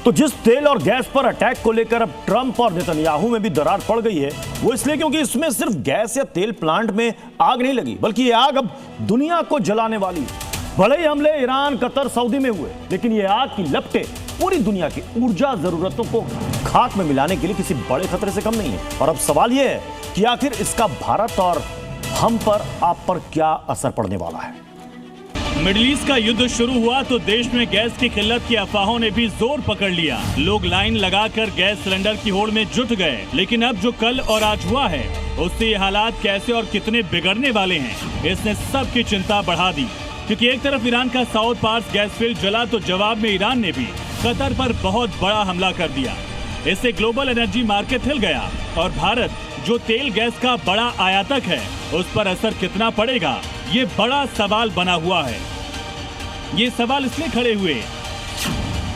तो जिस तेल और गैस पर अटैक को लेकर अब ट्रंप और नेतन्याहू में भी दरार पड़ गई है, वो इसलिए क्योंकि इसमें सिर्फ गैस या तेल प्लांट में आग नहीं लगी, बल्कि ये आग अब दुनिया को जलाने वाली है। भले ही हमले ईरान, कतर, सऊदी में हुए, लेकिन ये आग की लपटें पूरी दुनिया की ऊर्जा जरूरतों को खाक में मिलाने के लिए किसी बड़े खतरे से कम नहीं है। और अब सवाल यह है कि आखिर इसका भारत और हम पर, आप पर क्या असर पड़ने वाला है। मिडिल ईस्ट का युद्ध शुरू हुआ तो देश में गैस की किल्लत की अफवाहों ने भी जोर पकड़ लिया। लोग लाइन लगाकर गैस सिलेंडर की होड़ में जुट गए। लेकिन अब जो कल और आज हुआ है, उससे ये हालात कैसे और कितने बिगड़ने वाले हैं, इसने सबकी चिंता बढ़ा दी। क्योंकि एक तरफ ईरान का साउथ पार्स गैस फील्ड जला तो जवाब में ईरान ने भी कतर पर बहुत बड़ा हमला कर दिया। इससे ग्लोबल एनर्जी मार्केट हिल गया और भारत, जो तेल गैस का बड़ा आयातक है, उस पर असर कितना पड़ेगा, ये बड़ा सवाल बना हुआ है। ये सवाल इसलिए खड़े हुए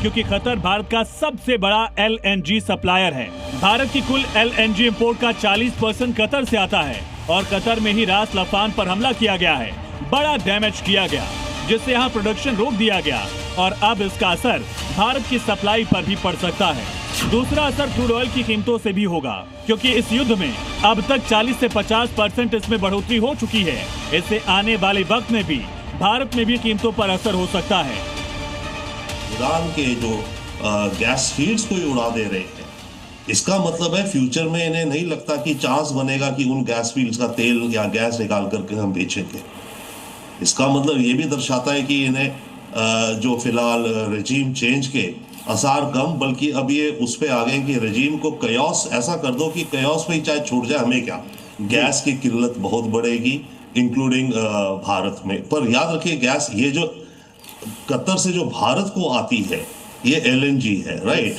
क्योंकि कतर भारत का सबसे बड़ा LNG सप्लायर है। भारत की कुल LNG इंपोर्ट का 40% कतर से आता है और कतर में ही रास लफान पर हमला किया गया है। बड़ा डैमेज किया गया, जिससे यहाँ प्रोडक्शन रोक दिया गया और अब इसका असर भारत की सप्लाई पर भी पड़ सकता है। दूसरा असर क्रूड ऑयल की कीमतों से भी होगा, क्योंकि इस युद्ध में अब तक 40 से 50% इसमें बढ़ोतरी हो चुकी है। इससे आने वाले वक्त में भी भारत में भी कीमतों पर असर हो सकता है। ईरान के जो गैस फील्ड्स को उड़ा दे रहे हैं, इसका मतलब है फ्यूचर में इन्हें नहीं लगता कि चांस बनेगा कि उन गैस फील्ड्स का तेल या गैस निकाल करके हम बेचेंगे। इसका मतलब ये भी दर्शाता है कि इन्हें जो फिलहाल रजीम चेंज के असर कम, बल्कि अब ये उस पे आ गए कि रजीम को कयास ऐसा कर दो कि कयास पे ही चाहे छूट जाए, हमें क्या, गैस की किल्लत बहुत बढ़ेगी, इंक्लूडिंग भारत में। पर याद रखिए, गैस ये जो कतर से जो भारत को आती है, ये LNG है, राइट।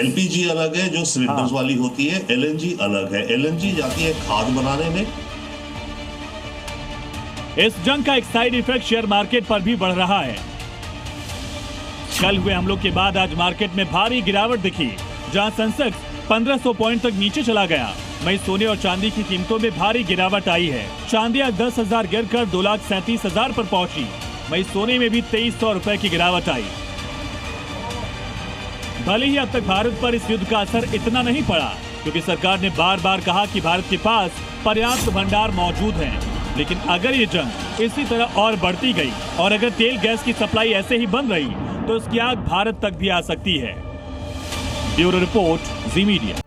LPG अलग है जो सिलेंडर्स वाली होती है, LNG अलग है। LNG जाती है खाद बनाने में। इस जंग का एक साइड इफेक्ट शेयर मार्केट पर भी बढ़ रहा है। कल हुए हमलों के बाद आज मार्केट में भारी गिरावट दिखी, जहां सेंसेक्स 1500 पॉइंट तक नीचे चला गया। वहीं सोने और चांदी की कीमतों में भारी गिरावट आई है। चांदी आज 10,000 गिरकर 2,37,000 पर पहुंची। वहीं सोने में भी 2,300 रुपए की गिरावट आई। भले ही अब तक भारत पर इस युद्ध का असर इतना नहीं पड़ा, क्योंकि सरकार ने बार बार कहा कि भारत के पास पर्याप्त भंडार मौजूद हैं। लेकिन अगर ये जंग इसी तरह और बढ़ती गई और अगर तेल गैस की सप्लाई ऐसे ही बंद रही, तो इसकी आग भारत तक भी आ सकती है। ब्यूरो रिपोर्ट, जी मीडिया।